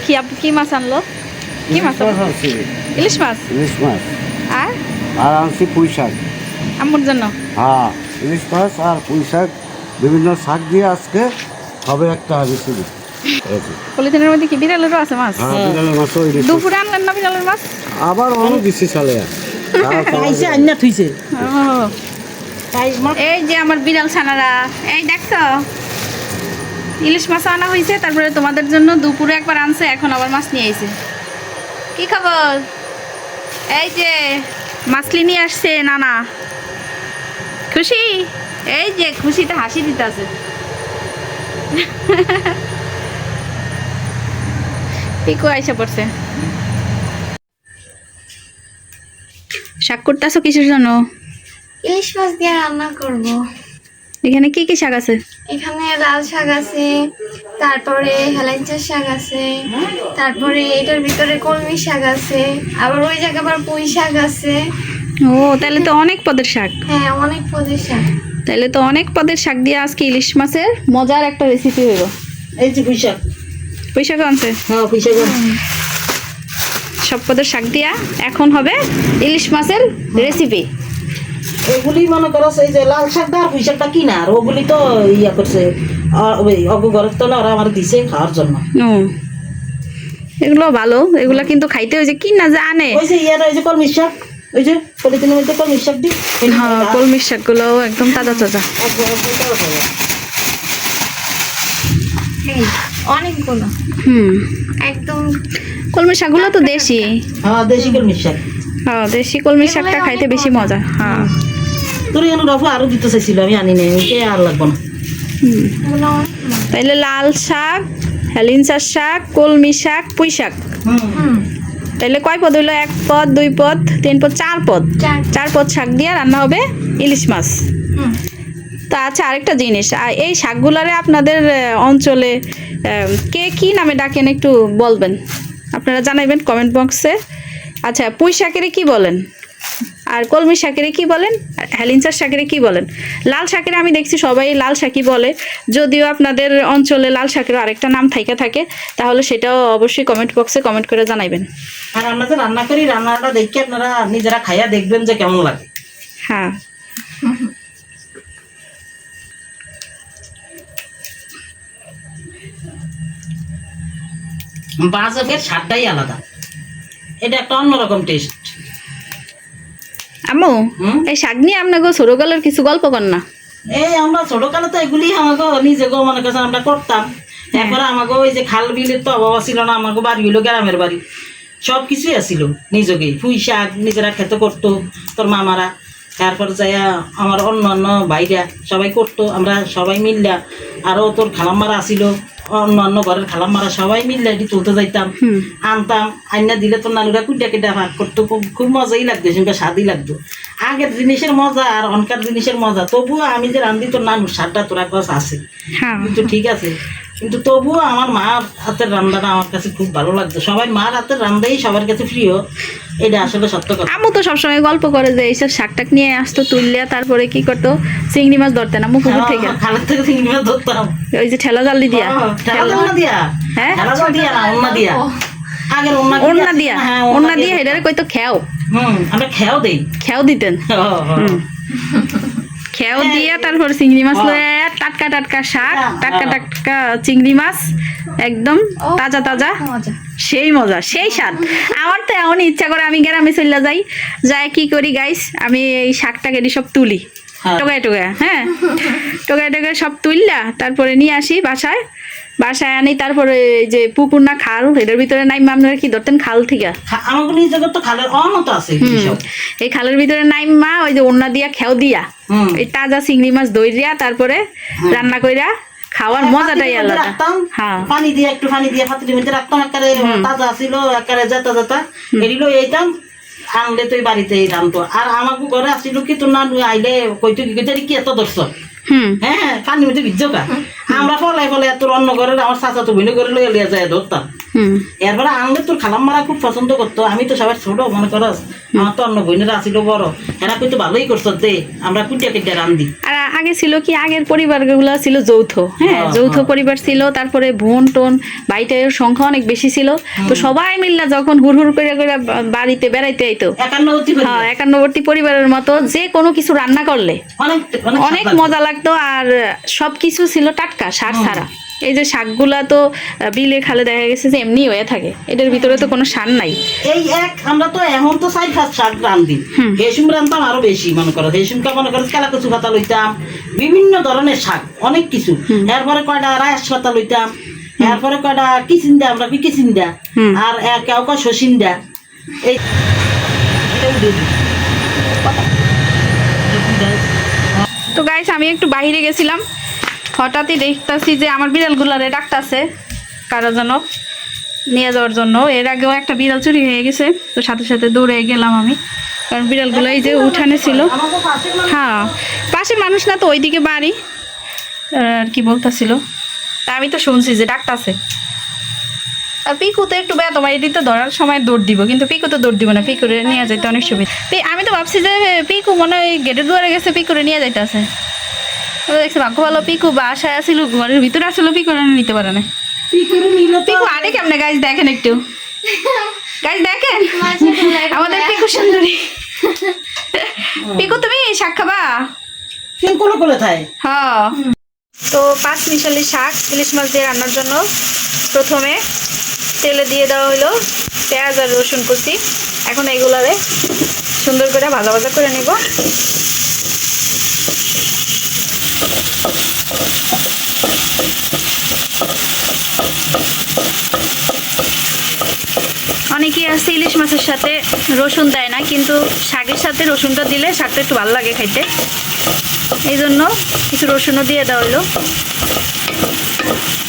দেখি আপু কি মাছ আনলো, কি মাছ আছে? ইলিশ মাছ। ইলিশ মাছ আর আর আনছি পুঁই শাক। আম্মুর জন্য হ্যাঁ, ইলিশ মাছ আর পুঁই শাক বিভিন্ন শাক দিয়ে আজকে হবে একটা রেসিপি। পলিথিনের মধ্যে কি বিড়ালেরও আছে মাছ? হ্যাঁ, বিড়ালের মাছও ইলিশ মাছ। দুপুরে আনলেন না বিড়ালের মাছ? আবার অনেক দিচ্ছি চালে আইসে আন্না থুইছে ও, এই যে আমার বিড়াল ছানারা, এই দেখছো ইলিশ মাছ আনা হয়েছে, তারপরে তোমাদের জন্য দুপুরে একবার আনছে, এখন আবার মাছ নিয়ে আইছে। কি খবর? এই যে মাছলি নিয়ে আসছে নানা। খুশি? এই যে খুশিতে হাসি দিতে আছে। পিকু আইসা পড়ছে। শাক করতেছো কিসের জন্য? ইলিশ মাছ দিয়ে রান্না করব। এখানে কি কি শাক আছে? এখানে লাল শাক আছে, তারপরে হেলেঞ্চার শাক আছে, তারপরে এটার ভিতরে কলমি শাক আছে, আবার ওই জায়গায় আবার পুঁই শাক আছে। ও, তাহলে তো অনেক পদের শাক। হ্যাঁ, অনেক পদের শাক। তাহলে তো অনেক পদের শাক দিয়ে আজকে ইলিশ মাছের মজার একটা রেসিপি হইল। এই যে পুঁইশাক। পুঁইশাক আনছে? হ্যাঁ, পুঁইশাক। সব পদের শাক দিয়া এখন হবে ইলিশ মাছের রেসিপি। ওগুলি মনে করো এই যে লাল শাকটা আর পুঁইশাকটা কিনা, আর ওগুলি তো ইয়া করছে অগু ঘরের তো না, ওরা আমার দিছে খাওয়ার জন্য। ও, এগুলো ভালো, এগুলো কিন্তু খাইতে হয়েছে কি না জানে। ওই যে ইয়ার ওই যে কলমি শাক, ওই যে পলিথিনের মধ্যে কলমি শাক দিই। হ্যাঁ, কলমির শাকগুলো একদম তাজা তাজা। অনেকগুলো হুম, একদম। কলমির শাকগুলো তো দেশি। হ্যাঁ, দেশি কলমি শাক। হ্যাঁ, দেশি কলমির শাকটা খাইতে বেশি মজা। হ্যাঁ, তোর এখানে রফা আরো দিতে চাইছিল, আমি আনি নাই, ওকে আর লাগবো না। এগুলো তাইলে লাল শাক, হেলিঞ্চার শাক, কলমি শাক, পুঁই শাক। হুম, তাইলে কয় পদ হইলো? 1 পদ, 2 পদ, 3 পদ, 4 পদ। চার। 4 পদ শাক দিয়ে রান্না হবে ইলিশ মাছ। হুম। তা আচ্ছা, আরেকটা জিনিস, এই শাকগুলারে আপনাদের অঞ্চলে কে কি নামে ডাকেন একটু বলবেন, আপনারা জানাইবেন কমেন্ট বক্সে। আচ্ছা, পুঁই শাকেরে কি বলেন, আর কলমি শাকেরে কি বলেন, আর হেলিঞ্চার শাকেরে কি বলেন? লাল শাকেরে আমি দেখছি সবাই লাল শাকই বলে, যদিও আপনাদের অঞ্চলে লাল শাকের আরেকটা নাম থাইকা থাকে, তাহলে সেটাও অবশ্যই কমেন্ট বক্সে কমেন্ট করে জানাইবেন। আর আমরা যে রান্না করি, রান্নাটা দেখে আপনারা নিজেরা খাইয়া দেখবেন যে কেমন লাগে। হ্যাঁ, বাঁচের স্বাদটাই আলাদা, এটা একটা অন্যরকম টেস্ট। আম্মু, এই শাক নিয়ে আপনাকে ছোটকালের কিছু গল্প কর না। এই আমরা ছোটকালে তো এগুলি আমাকে নিজে গো মনে করছেন আমরা করতাম। এরপরে আমাকে ওই যে খাল বিলের তো অভাব ছিল না, আমাকে বাড়ি হইলো গ্রামের বাড়ি, সব কিছুই আসিল নিজকে। পুঁই শাক নিজেরা খেতে করতো তোর মামারা, তারপর যাইয়া আমার অন্য অন্য ভাইরা সবাই করতো, আমরা সবাই মিললা। আরও তোর খালাম্মারা আসিল, অন্য অন্য ঘরের খালাম্মারা সবাই মিললে এটি তুলতে যাইতাম, আনতাম, আইনা দিলে তোর নানুরা কুইটা কেটে ভাগ করতো, খুব মজাই লাগতো, সেটা স্বাদই লাগতো। আগের জিনিসের মজা আর অনকার জিনিসের মজা, তবুও আমি যে রান্ধি তোর নানুর স্বাদটা তোরা কাছে আছে, হ্যাঁ, কিন্তু ঠিক আছে, কিন্তু তবুও আমার মার হাতের রান্নাটা আমার কাছে খুব ভালো লাগতো। সবাই মার হাতের রান্নাই সবার কাছে প্রিয়, এটা আসলে সত্য কথা। আম্মু তো সবসময় গল্প করে যে এইসব শাকটাক নিয়ে আসতো তুললে, তারপরে কি করতো, চিংড়ি মাছ ধরতে না পুকুর থেকে, খালের থেকে চিংড়ি মাছ ধরতাম, ওই যে ঠেলা জাল দিয়া। ঠেলা জাল দিয়া, হ্যাঁ, ঠেলা জাল দিয়া না, ওন্না দিয়া। আগের ওড়না দিয়া, ওড়না দিয়া এটারে কইতো খেও। আমরা খেয়াও দেই, খেও দিতেন। খেও দিয়া তারপর চিংড়ি মাছ লয়ে টাটকা টাটকা শাক, টাটকা টাটকা চিংড়ি মাছ, একদম তাজা তাজা, মজা। সেই মজা, সেই স্বাদ। আমার তো এমন ইচ্ছা করে আমি গ্রামে চলে যাই, যাই কি করি গাইস, আমি এই শাকটাকে সব তুলি টোকায় টোকায়, হ্যাঁ, টোকায় টোকায় সব তুললা তারপরে নিয়ে আসি বাসায়, বাসায় আনি, তারপরে এই যে পুকুর না খাল, এটার ভিতরে নাই আপনারা কি ধরতেন খাল থেকে? আমাকে নিজে তো খালের অনত আছে, এই খালের ভিতরে নাই মা ওই যে ওড়না দিয়া খেও দিয়া এই তাজা চিংড়ি মাছ দই দিয়া তারপরে রান্না কইরা খাওয়ার মজাটাই আলাদা। হ্যাঁ, পানি দিয়ে একটু পানি দিয়ে পাতির মধ্যে রাখতাম, একেবারে তাজা ছিল, একেবারে যেতা যেতা এরিলো এইতাম, আনলে তুই বাড়িতে রান্ধতো। আর আমাকে ঘরে আসছিল কি তোর না আইলে কইতো কি কইতে কি এত দর্শক, হ্যাঁ, পানির মধ্যে ভিজকা, আমরা ফলাই ফলাই তোর অন্য ঘরের আমার চাচা তো ভিন্ন করে লইয়া যায় ধরতাম। হুম এরপরে আনলে তোর খালাম্মারা খুব পছন্দ করতো, আমি তো সবার ছোট মনে করস, আমার তো অন্য বোনেরা আসিল বড়, এরা কইতো ভালোই করছো দে, আমরা কুটিয়া কুটিয়া রান্ধি। আর আগে ছিল কি, আগের পরিবারগুলো ছিল যৌথ, হ্যাঁ হ্যাঁ, যৌথ হ্যাঁ। পরিবার ছিল, তারপরে বোন টোন ভাই টাইয়ের সংখ্যা অনেক বেশি ছিল। তো সবাই মিল্লা যখন হুড় হুড় করে করে বাড়িতে বেড়াইতে আইতো, 91 হ্যাঁ 91টি পরিবারের মতো যে কোনো কিছু রান্না করলে অনেক অনেক মজা লাগতো। আর সবকিছু ছিল টাটকা, সার ছাড়া। এই যে শাকগুলা তো বিলে খালে দেখা গেছে যে এমনি হয়ে থাকে, এটার ভিতরে তো কোনো সার নাই। এই আমরা তো এখন তো 4-5 শাক রান্ধি, হেসুম রান্ধতাম আরো বেশি মনে করো, হেসুমকে মনে করো কেলা কচু পাতা লইতাম, বিভিন্ন ধরনের শাক অনেক কিছু, এরপরে কয়টা রায়াস পাতা লইতাম, এরপরে কয়টা কিচিন্দা, আমরা কি কিচিন্দা, আর কেউ কয় শসিন্দা। এই এটাও দিয়ে দিই। তো গাইস আমি একটু বাইরে গেছিলাম, হঠাৎই দেখতাছি যে আমার বিড়ালগুলারে ডাকতাছে কারো যেন নিয়ে যাওয়ার জন্য। এর আগেও একটা বিড়াল চুরি হয়ে গেছে, তো সাথে সাথে দৌড়ে গেলাম আমি, কারণ বিড়ালগুলো এই যে উঠানে ছিল। হ্যাঁ পাশের মানুষ না তো, ওইদিকে বাড়ি আর কি বলতাছিল, তা আমি তো শুনছি যে ডাকতাছে। আর পিকু তো একটু ব্যথা, এটি তো ধরার সময় দৌড় দিব, কিন্তু পিকু তো দৌড় দিব না, পিকুরে নিয়ে যাইতে অনেক সুবিধা। আমি তো ভাবছি যে পিকু মনে হয় গেটের দুয়ারে গেছে, পিকুরে নিয়ে যাইতেছে। দেখছি ভাগ্য ভালো পিকু বাসায় আসছিল, ঘরের ভিতরে আসলো, পিকুরে নিতে পারে না। পিকু আরে কেমনে গাইজ দেখেন একটু, গাইজ দেখেন আমাদের পিকু সুন্দরী। পিকু তুমি শাক খাবা? কোলে কোলে থায়। হ্যাঁ। তো 5 মিশালি শাক ইলিশ মাছ দিয়ে রান্নার জন্য প্রথমে তেলে দিয়ে দেওয়া হলো পেঁয়াজ আর রসুন কুচি। এখন এগুলারে সুন্দর করে ভাজা ভাজা করে নিব। অনেকেই আছে ইলিশ মাছের সাথে রসুন দেয় না, কিন্তু শাকের সাথে রসুনটা দিলে শাকটা একটু ভালো লাগে খাইতে, এই জন্য কিছু রসুনও দিয়ে দেওয়া হলো।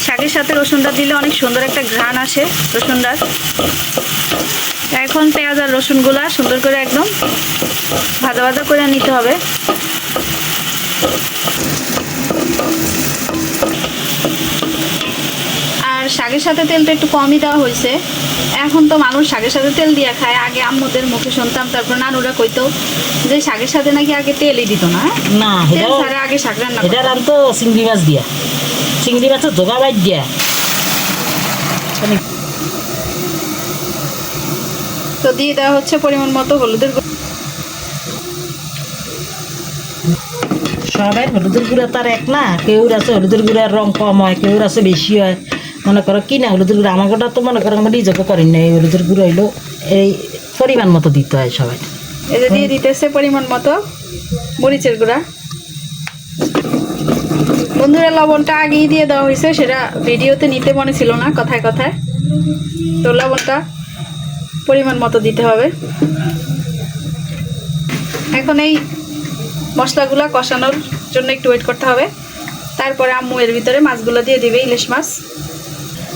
শাকের সাথে রসুনটা দিলে অনেক সুন্দর একটা ঘ্রাণ আসে রসুনটার। এখন পেঁয়াজ আর রসুনগুলা সুন্দর করে একদম ভাজা ভাজা করে নিতে হবে। আর শাকের সাথে তেলটা একটু কমই দেওয়া হয়েছে। এখন তো মানুষ শাকের সাথে তেল দিয়ে খায়, আগে আম্মুদের মুখে শুনতাম, তারপর নানুরা কইতো যে শাকের সাথে নাকি আগে তেলই দিত না, না তেল ছাড়া আগে শাক রান্না করতো। এটা রান্ধতো চিংড়ি মাছ দিয়া, চিংড়ি মাছের জোগা বাইর দিয়া। তো দিয়ে দেওয়া হচ্ছে পরিমাণ মতো হলুদের গুঁড়ো। সবাই হলুদের গুঁড়া তার এক না, কেউ আছে হলুদের গুঁড়ার রং কম হয়, কেউ আছে বেশি হয়, মনে করো কি না হলুদের গুঁড়া আমাকেটা তো মনে করো আমরা নিজেকে করি না, এই হলুদের গুঁড়ো হইলো এই পরিমাণ মতো দিতে হয় সবাই। এই যে দিয়ে দিতেছে পরিমাণ মতো মরিচের গুঁড়া। বন্ধুরা লবণটা আগেই দিয়ে দেওয়া হয়েছে, সেটা ভিডিওতে নিতে মনে ছিল না কথায় কথায়, তো লবণটা পরিমাণ মতো দিতে হবে। এখন এই মশলাগুলো কষানোর জন্য একটু ওয়েট করতে হবে, তারপরে আম্মু এর ভিতরে মাছগুলো দিয়ে দিবে, ইলিশ মাছ।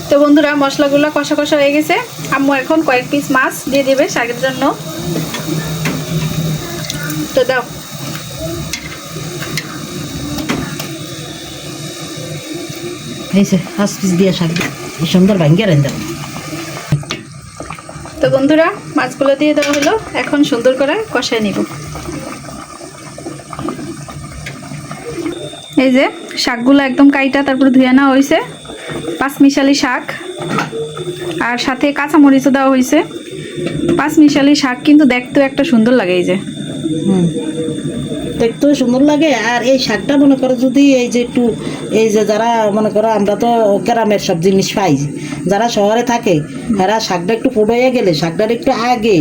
তো বন্ধুরা মশলাগুলো কষা কষা হয়ে গেছে, আম্মু এখন কয়েক পিস মাছ দিয়ে দিবে শাকের জন্য। তো দাও। এই যে 5 পিস দিয়ে শাক এই সুন্দর ভাঙ্গিয়ে রেন দেবো। তো বন্ধুরা মাছগুলো দিয়ে দেওয়া হলো, এখন সুন্দর করে কষায় নিব। এই যে শাকগুলো একদম কাইটা তারপরে ধুয়ে নেওয়া হয়েছে, 5 মিশালি শাক, আর সাথে কাঁচামরিচও দেওয়া হয়েছে। 5 মিশালি শাক কিন্তু দেখতেও একটা সুন্দর লাগে, এই যে দেখতেও সুন্দর লাগে। আর এই শাকটা মনে করো যদি এই যে একটু এই যে যারা মনে করো আমরা তো গ্রামের সব জিনিস পাই, যারা শহরে থাকে এরা শাকটা একটু ফুটে গেলে শাকটার একটু আগে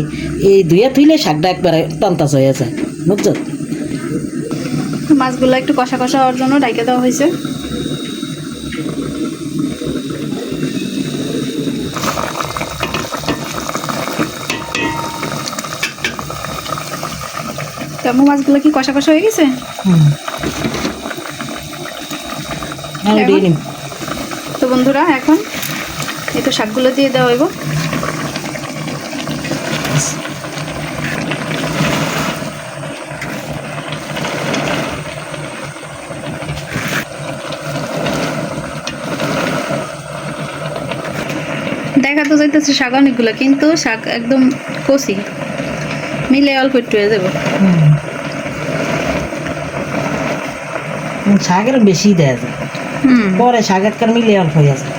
এই ধুয়ে থুইলে শাকটা একবারে তন্তাস হয়ে যায়, বুঝছো? মাছগুলো একটু কষা কষা হওয়ার জন্য ডাইকে দেওয়া হয়েছে। তেমন মাছগুলো কি কষা কষা হয়ে গেছে? তো বন্ধুরা এখন এই তো শাকগুলো দিয়ে দেওয়া হইব। দেখা তো যাইতেছে শাক অনেকগুলো, কিন্তু শাক একদম কচি, মিলে অল্প একটু হয়ে যাবে। শাকের বেশি দেয়া যায়, হুম, পরে শাকের কার মিলে অল্প হয়ে যায়।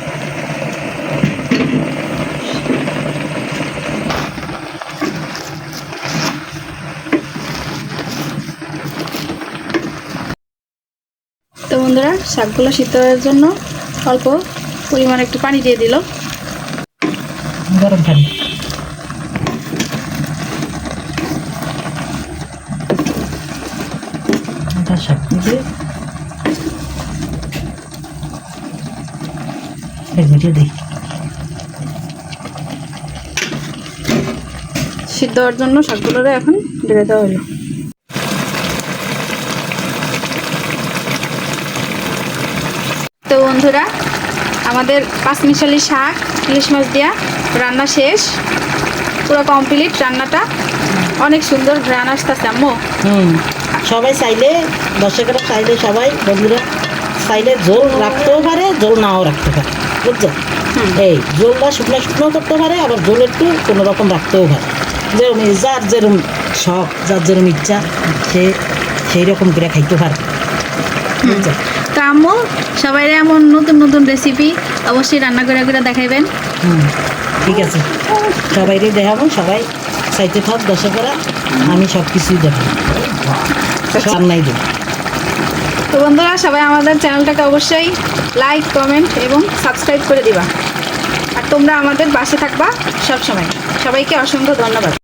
তো বন্ধুরা শাকগুলো সিদ্ধ হওয়ার জন্য অল্প পরিমাণে একটু পানি দিয়ে দিল। গরম পানি। এটা শাক দিয়ে ভিডিও দিই। সিদ্ধ হওয়ার জন্য শাকগুলোরে এখন ঢেলে দেওয়া হলো। তো বন্ধুরা আমাদের পাঁচমিশালি শাক ইলিশ মাছ দিয়া রান্না শেষ, পুরো কমপ্লিট রান্নাটা। অনেক সুন্দর ঘ্রাণ আসতেছে আম্মু। সবাই চাইলে, দর্শকেরা চাইলে, সবাই বন্ধুরা চাইলে ঝোল রাখতেও পারে, ঝোল নাও রাখতে পারে, বুঝছো? এই ঝোলটা শুকনো শুকনো করতে পারে, আবার ঝোল একটু কোনো রকম রাখতেও পারে, যেরকম যার যেরকম শখ, যার যেরকম ইচ্ছা, সে সেই রকম করে খাইতে পারে, বুঝছো? তো আম্মু সবাই এমন নতুন নতুন রেসিপি অবশ্যই রান্না করে করে দেখাইবেন। ঠিক আছে, সবাইকে দেখাবো, সবাই চাইতে থাক দর্শকেরা, আমি সব কিছুই দেখাবো, রান্নাই দেবো। তো বন্ধুরা সবাই আমাদের চ্যানেলটাকে অবশ্যই লাইক, কমেন্ট এবং সাবস্ক্রাইব করে দিবা, আর তোমরা আমাদের পাশে থাকবা সব সময়। সবাইকে অসংখ্য ধন্যবাদ।